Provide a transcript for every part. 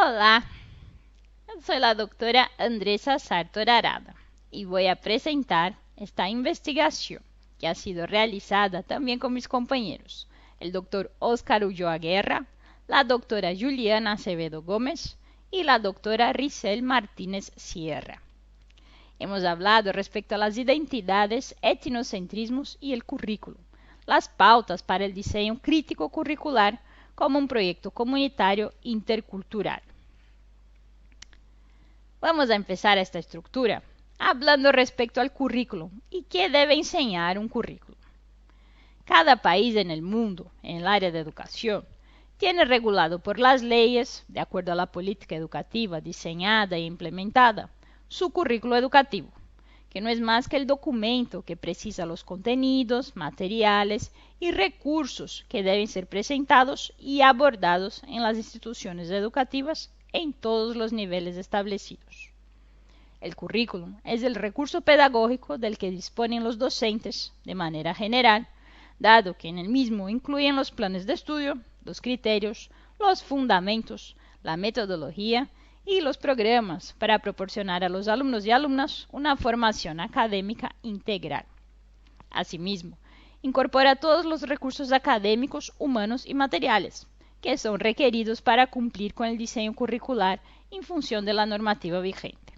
Olá, eu sou a doutora Andressa Sartor Arada y voy a presentar esta investigación que ha sido realizada también con mis compañeros, el doctor Óscar Ulloa Guerra, la doctora Juliana Acevedo Gómez y la doctora Risel Martínez Sierra. Hemos hablado respecto a las identidades, etnocentrismos y el currículo, las pautas para el diseño crítico curricular como un proyecto comunitario intercultural. Vamos a empezar esta estructura hablando respecto al currículo y qué debe enseñar un currículo. Cada país en el mundo, en el área de educación, tiene regulado por las leyes, de acuerdo a la política educativa diseñada e implementada, su currículo educativo, que no es más que el documento que precisa los contenidos, materiales y recursos que deben ser presentados y abordados en las instituciones educativas en todos los niveles establecidos. El currículum es el recurso pedagógico del que disponen los docentes de manera general, dado que en el mismo incluyen los planes de estudio, los criterios, los fundamentos, la metodología y los programas para proporcionar a los alumnos y alumnas una formación académica integral. Asimismo, incorpora todos los recursos académicos, humanos y materiales que son requeridos para cumplir con el diseño curricular en función de la normativa vigente.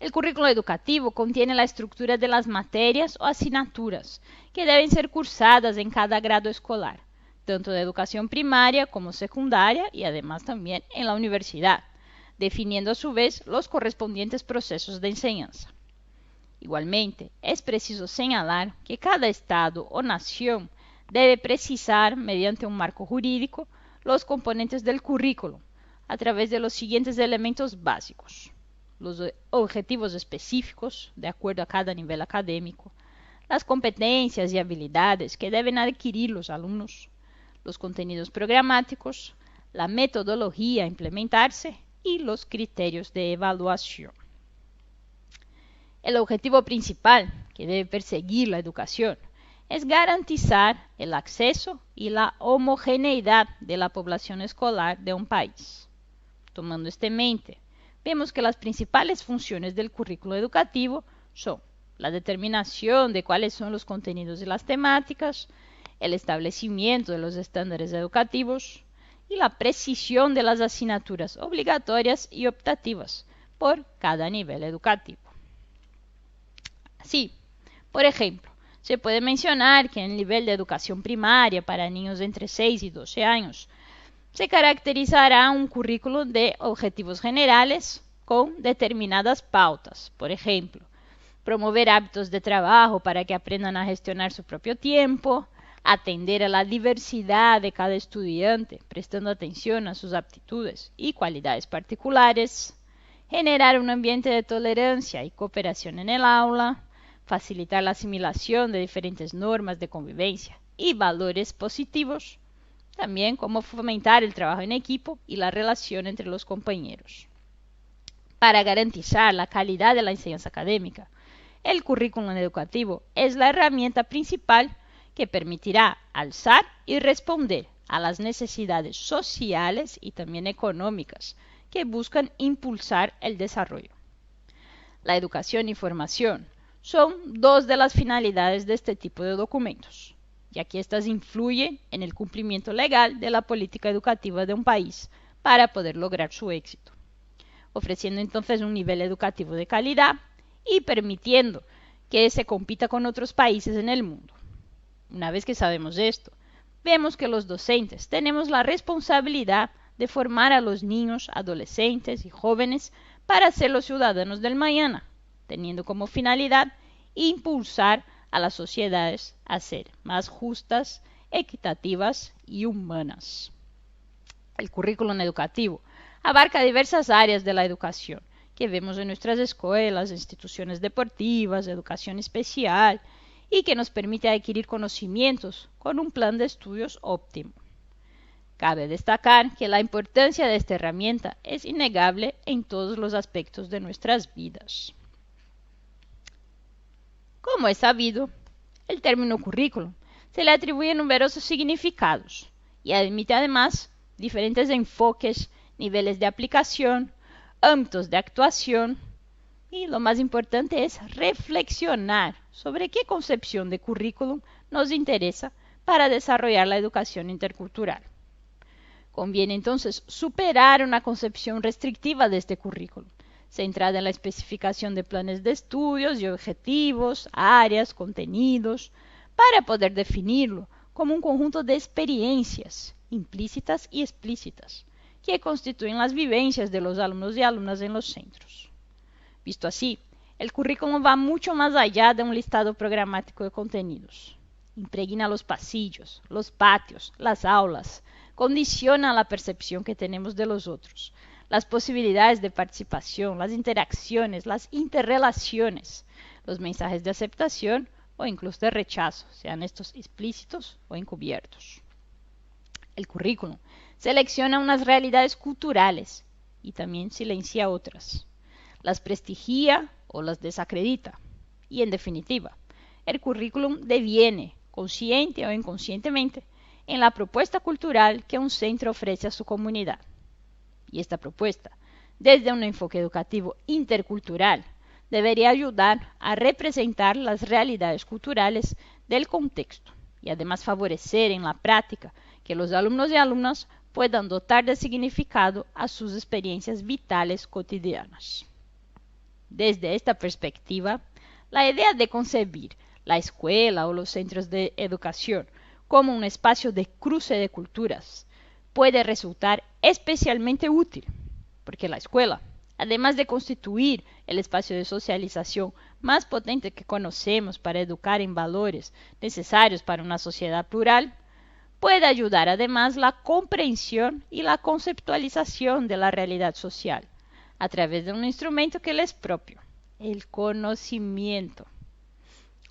El currículo educativo contiene la estructura de las materias o asignaturas que deben ser cursadas en cada grado escolar, tanto de educación primaria como secundaria y además también en la universidad, definiendo a su vez los correspondientes procesos de enseñanza. Igualmente, es preciso señalar que cada estado o nación debe precisar, mediante un marco jurídico, los componentes del currículo a través de los siguientes elementos básicos: los objetivos específicos, de acuerdo a cada nivel académico, las competencias y habilidades que deben adquirir los alumnos, los contenidos programáticos, la metodología a implementarse y los criterios de evaluación. El objetivo principal que debe perseguir la educación es garantizar el acceso y la homogeneidad de la población escolar de un país. Tomando esto en mente, vemos que las principales funciones del currículo educativo son la determinación de cuáles son los contenidos y las temáticas, el establecimiento de los estándares educativos y la precisión de las asignaturas obligatorias y optativas por cada nivel educativo. Así, por ejemplo, se puede mencionar que en el nivel de educación primaria para niños entre 6 y 12 años se caracterizará un currículo de objetivos generales con determinadas pautas. Por ejemplo, promover hábitos de trabajo para que aprendan a gestionar su propio tiempo, atender a la diversidad de cada estudiante, prestando atención a sus aptitudes y cualidades particulares, generar un ambiente de tolerancia y cooperación en el aula, facilitar la asimilación de diferentes normas de convivencia y valores positivos, también como fomentar el trabajo en equipo y la relación entre los compañeros. Para garantizar la calidad de la enseñanza académica, el currículum educativo es la herramienta principal que permitirá alzar y responder a las necesidades sociales y también económicas que buscan impulsar el desarrollo. La educación y formación son dos de las finalidades de este tipo de documentos, ya que éstas influyen en el cumplimiento legal de la política educativa de un país para poder lograr su éxito, ofreciendo entonces un nivel educativo de calidad y permitiendo que se compita con otros países en el mundo. Una vez que sabemos esto, vemos que los docentes tenemos la responsabilidad de formar a los niños, adolescentes y jóvenes para ser los ciudadanos del mañana, teniendo como finalidad impulsar a las sociedades a ser más justas, equitativas y humanas. El currículum educativo abarca diversas áreas de la educación que vemos en nuestras escuelas, instituciones deportivas, educación especial, y que nos permite adquirir conocimientos con un plan de estudios óptimo. Cabe destacar que la importancia de esta herramienta es innegable en todos los aspectos de nuestras vidas. Como es sabido, el término currículum se le atribuyen numerosos significados y admite además diferentes enfoques niveles de aplicación, ámbitos de actuación y lo más importante es reflexionar sobre qué concepción de currículum nos interesa para desarrollar la educación intercultural. Conviene entonces superar una concepción restrictiva de este currículum, centrada en la especificación de planes de estudios y objetivos, áreas, contenidos, para poder definirlo como un conjunto de experiencias implícitas y explícitas que constituyen las vivencias de los alumnos y alumnas en los centros. Visto así, el currículum va mucho más allá de un listado programático de contenidos. Impregna los pasillos, los patios, las aulas, condiciona la percepción que tenemos de los otros, las posibilidades de participación, las interacciones, las interrelaciones, los mensajes de aceptación o incluso de rechazo, sean estos explícitos o encubiertos. El currículum selecciona unas realidades culturales y también silencia otras. Las prestigia o las desacredita. Y en definitiva, el currículum deviene, consciente o inconscientemente, en la propuesta cultural que un centro ofrece a su comunidad. Y esta propuesta, desde un enfoque educativo intercultural, debería ayudar a representar las realidades culturales del contexto y además favorecer en la práctica que los alumnos y alumnas puedan dotar de significado a sus experiencias vitales cotidianas. Desde esta perspectiva, la idea de concebir la escuela o los centros de educación como un espacio de cruce de culturas puede resultar especialmente útil, porque la escuela, además de constituir el espacio de socialización más potente que conocemos para educar en valores necesarios para una sociedad plural, puede ayudar además la comprensión y la conceptualización de la realidad social, a través de un instrumento que le es propio, el conocimiento.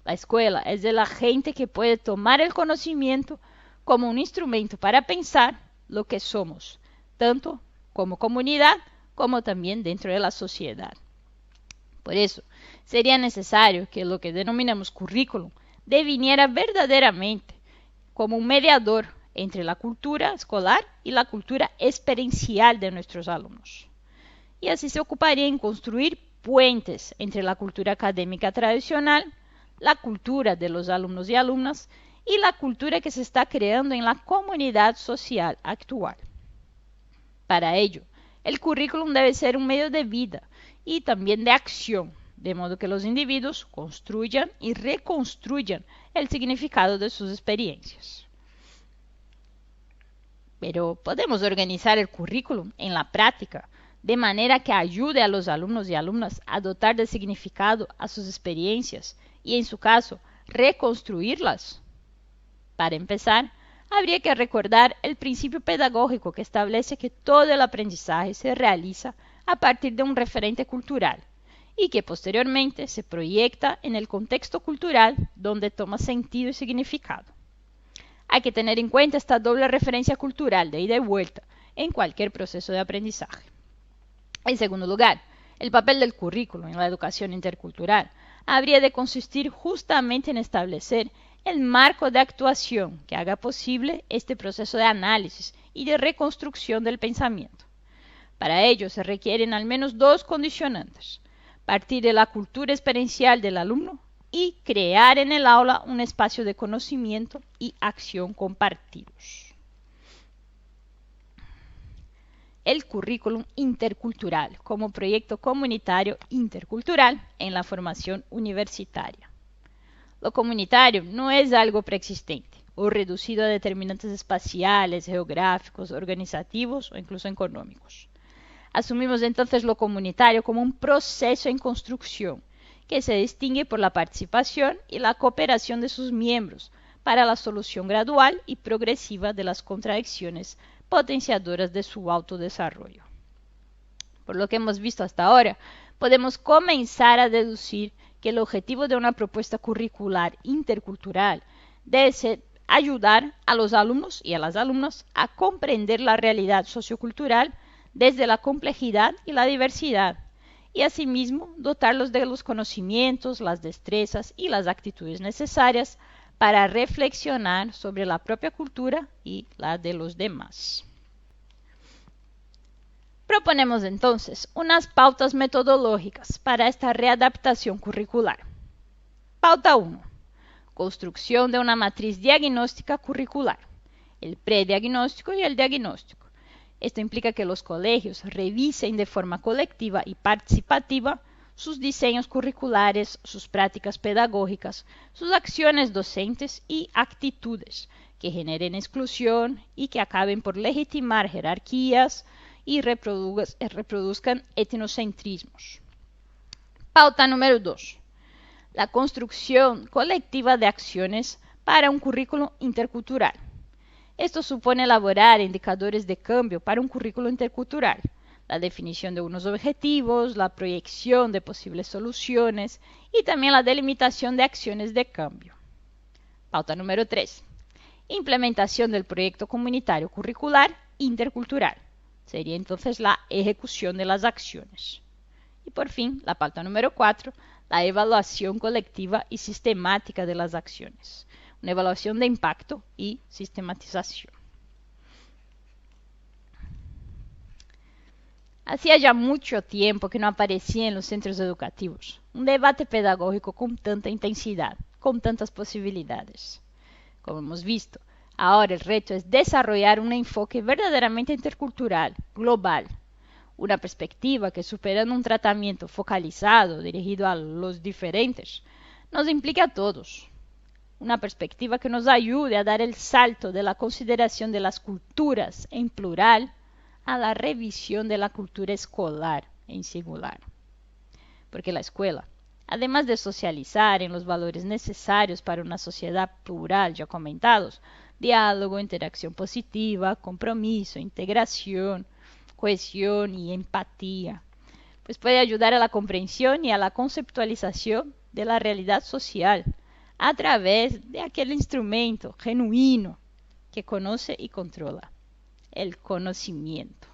La escuela es de la gente que puede tomar el conocimiento como un instrumento para pensar lo que somos, tanto como comunidad como también dentro de la sociedad. Por eso, sería necesario que lo que denominamos currículum deviniera verdaderamente como un mediador entre la cultura escolar y la cultura experiencial de nuestros alumnos. Y así se ocuparía en construir puentes entre la cultura académica tradicional, la cultura de los alumnos y alumnas y la cultura que se está creando en la comunidad social actual. Para ello, el currículum debe ser un medio de vida y también de acción, de modo que los individuos construyan y reconstruyan el significado de sus experiencias. Pero podemos organizar el currículum en la práctica de manera que ayude a los alumnos y alumnas a dotar de significado a sus experiencias y, en su caso, reconstruirlas. Para empezar, habría que recordar el principio pedagógico que establece que todo el aprendizaje se realiza a partir de un referente cultural y que posteriormente se proyecta en el contexto cultural donde toma sentido y significado. Hay que tener en cuenta esta doble referencia cultural de ida y vuelta en cualquier proceso de aprendizaje. En segundo lugar, el papel del currículo en la educación intercultural habría de consistir justamente en establecer el marco de actuación que haga posible este proceso de análisis y de reconstrucción del pensamiento. Para ello se requieren al menos dos condicionantes: partir de la cultura experiencial del alumno y crear en el aula un espacio de conocimiento y acción compartidos. El currículum intercultural como proyecto comunitario intercultural en la formación universitaria. Lo comunitario no es algo preexistente o reducido a determinantes espaciales, geográficos, organizativos o incluso económicos. Asumimos entonces lo comunitario como un proceso en construcción que se distingue por la participación y la cooperación de sus miembros para la solución gradual y progresiva de las contradicciones potenciadoras de su autodesarrollo. Por lo que hemos visto hasta ahora, podemos comenzar a deducir que el objetivo de una propuesta curricular intercultural debe ser ayudar a los alumnos y a las alumnas a comprender la realidad sociocultural desde la complejidad y la diversidad, y asimismo dotarlos de los conocimientos, las destrezas y las actitudes necesarias para reflexionar sobre la propia cultura y la de los demás. Proponemos entonces unas pautas metodológicas para esta readaptación curricular. Pauta 1. Construcción de una matriz diagnóstica curricular, el prediagnóstico y el diagnóstico. Esto implica que los colegios revisen de forma colectiva y participativa sus diseños curriculares, sus prácticas pedagógicas, sus acciones docentes y actitudes que generen exclusión y que acaben por legitimar jerarquías y reproduzcan etnocentrismos. Pauta número 2. La construcción colectiva de acciones para un currículo intercultural. Esto supone elaborar indicadores de cambio para un currículo intercultural, la definición de unos objetivos, la proyección de posibles soluciones y también la delimitación de acciones de cambio. Pauta número 3. Implementación del proyecto comunitario curricular intercultural. Sería entonces la ejecución de las acciones. Y por fin, la pauta número 4, la evaluación colectiva y sistemática de las acciones. Una evaluación de impacto y sistematización. Hacía ya mucho tiempo que no aparecía en los centros educativos un debate pedagógico con tanta intensidad, con tantas posibilidades. Como hemos visto, ahora el reto es desarrollar un enfoque verdaderamente intercultural, global, una perspectiva que, superando un tratamiento focalizado dirigido a los diferentes, nos implique a todos. Una perspectiva que nos ayude a dar el salto de la consideración de las culturas en plural a la revisión de la cultura escolar en singular. Porque la escuela, además de socializar en los valores necesarios para una sociedad plural ya comentados, diálogo, interacción positiva, compromiso, integración, cohesión y empatía, pues puede ayudar a la comprensión y a la conceptualización de la realidad social a través de aquel instrumento genuino que conoce y controla, el conocimiento.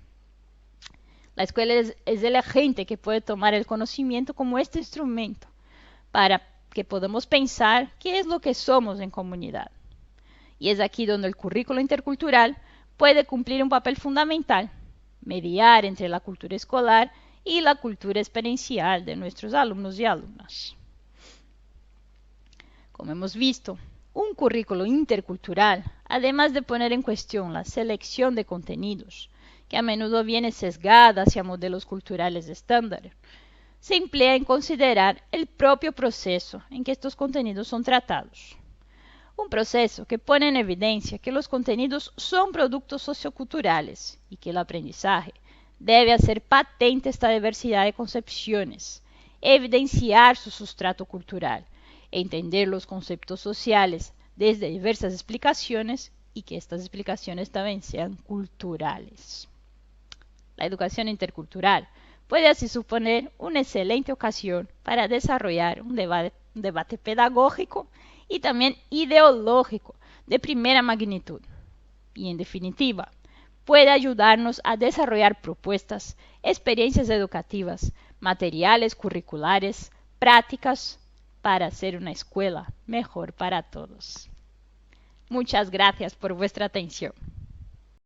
La escuela es el agente que puede tomar el conocimiento como este instrumento para que podamos pensar qué es lo que somos en comunidad. Y es aquí donde el currículo intercultural puede cumplir un papel fundamental, mediar entre la cultura escolar y la cultura experiencial de nuestros alumnos y alumnas. Como hemos visto, un currículo intercultural, además de poner en cuestión la selección de contenidos, que a menudo viene sesgada hacia modelos culturales estándar, se emplea en considerar el propio proceso en que estos contenidos son tratados. Un proceso que pone en evidencia que los contenidos son productos socioculturales y que el aprendizaje debe hacer patente esta diversidad de concepciones, evidenciar su sustrato cultural, entender los conceptos sociales desde diversas explicaciones y que estas explicaciones también sean culturales. La educación intercultural puede así suponer una excelente ocasión para desarrollar un debate pedagógico y también ideológico de primera magnitud. Y en definitiva, puede ayudarnos a desarrollar propuestas, experiencias educativas, materiales curriculares, prácticas para hacer una escuela mejor para todos. Muchas gracias por vuestra atención.